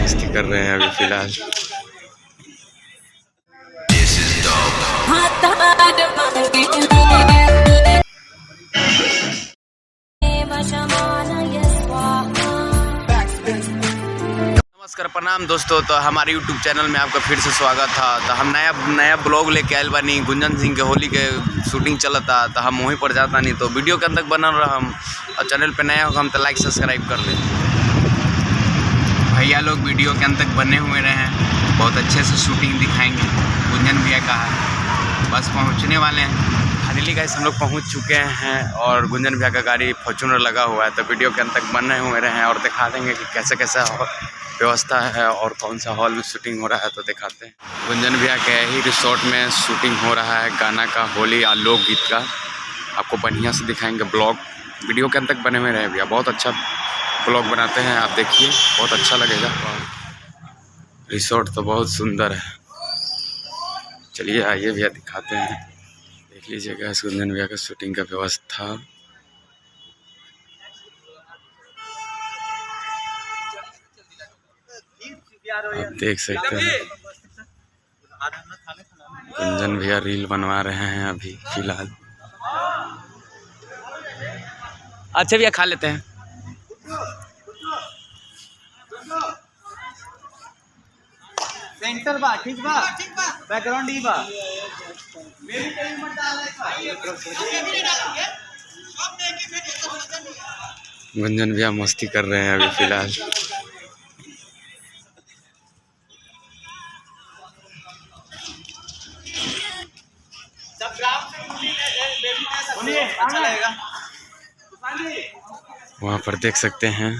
मस्ती कर रहे हैं अभी फिलहाल। नमस्कार प्रणाम दोस्तों, तो हमारे YouTube चैनल में आपका फिर से स्वागत था। तो हम नया ब्लॉग लेके आयल बानी। गुंजन सिंह के होली के शूटिंग चलता, तो हम वहीं पर जाता नहीं। तो वीडियो के अंदर बनल रहा हम, और चैनल पे नया होगा हम तो लाइक सब्सक्राइब कर ले। भैया लोग वीडियो के अंदर बने हुए रहे, बहुत अच्छे से शूटिंग दिखाएंगे। गुंजन भैया का है, बस पहुँचने वाले हैं। फाइनली गाइस हम लोग पहुँच चुके हैं और गुंजन भैया का गाड़ी फॉर्च्यूनर लगा हुआ है। तो वीडियो के अंदर बने हुए रहे और दिखा देंगे कि कैसे कैसा व्यवस्था है और कौन सा हॉल में शूटिंग हो रहा है। तो दिखाते हैं। गुंजन भैया के ही रिसोर्ट में शूटिंग हो रहा है गाना का, होली या लोकगीत का। आपको बढ़िया से दिखाएंगे ब्लॉग। वीडियो के अंदर बने हुए रहे भैया, बहुत अच्छा ब्लॉग बनाते हैं। आप देखिए, बहुत अच्छा लगेगा। रिसोर्ट तो बहुत सुंदर है। चलिए आइए भैया दिखाते हैं। देख लीजिएगा गुंजन भैया का शूटिंग का व्यवस्था। आप देख सकते हैं गुंजन भैया रील बनवा रहे हैं अभी फिलहाल। अच्छा भैया खा लेते हैं। सेंटर बा ठीक बा, बैकग्राउंड ही बा। गुंजन भैया मस्ती कर रहे हैं अभी फिलहाल। वहाँ पर देख सकते हैं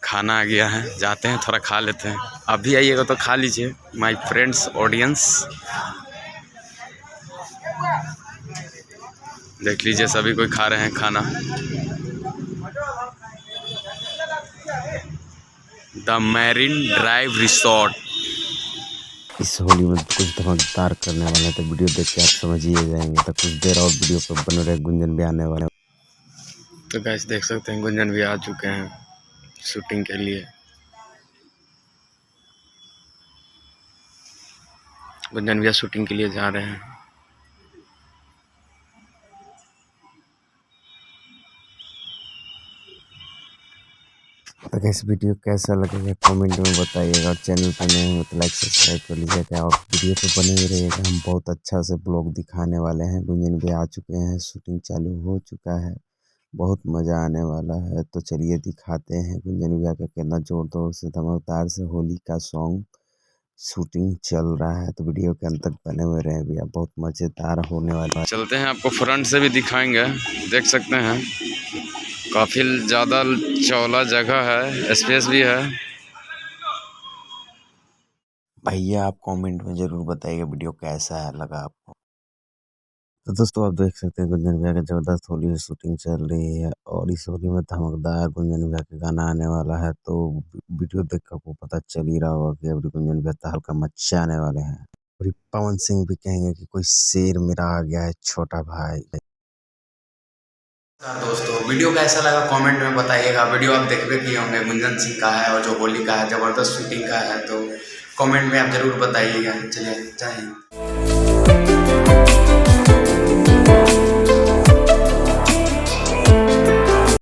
खाना आ गया है, जाते हैं थोड़ा खा लेते हैं। आप भी आइएगा तो खा लीजिए माय फ्रेंड्स ऑडियंस। देख लीजिए सभी कोई खा रहे हैं खाना। The marine drive resort. इस होली में कुछ धमाकेदार करने वाले हैं, तो वीडियो देख के आप समझ ही जाएंगे। तो कुछ देर और वीडियो पर बने रहे, गुंजन भी आने वाले। तो गाइस देख सकते हैं गुंजन भी आ चुके हैं शूटिंग के लिए। गुंजन भैया शूटिंग के लिए जा रहे हैं। तो कैसे वीडियो कैसा लगेगा कमेंट में बताइएगा, और चैनल पर नए हो तो लाइक सब्सक्राइब कर लीजिएगा और वीडियो पे बने हुए रहिएगा। हम बहुत अच्छा से ब्लॉग दिखाने वाले हैं। गुंजन भी आ चुके हैं, शूटिंग चालू हो चुका है, बहुत मज़ा आने वाला है। तो चलिए दिखाते हैं गुंजन भैया का कितना जोर से धमाकेदार से होली का सॉन्ग शूटिंग चल रहा है। तो वीडियो के अंत तक बने हुए रहे भैया, बहुत मज़ेदार होने वाला है। चलते हैं, आपको फ्रंट से भी दिखाएंगे। देख सकते हैं काफ़ी ज़्यादा चौड़ा जगह है, स्पेस भी है। भैया आप कमेंट में ज़रूर बताइएगा वीडियो कैसा है लगा आपको। तो दोस्तों आप देख सकते हैं गुंजन भैया का ज़बरदस्त होली शूटिंग चल रही है, और इस होली में धमाकेदार गुंजन भैया का गाना आने वाला है। तो वीडियो देख कर आपको पता चल ही रहा होगा कि अभी गुंजन भैया तहलका मचाने वाले हैं। और पवन सिंह भी कहेंगे कि कोई शेर मेरा आ गया है छोटा भाई। दोस्तों वीडियो कैसा लगा कमेंट में बताइएगा। वीडियो आप देखते किए होंगे, गुंजन सिंह का है और जो होली का है ज़बरदस्त शूटिंग का है। तो कमेंट में आप ज़रूर बताइएगा। चलिए जय हिंद।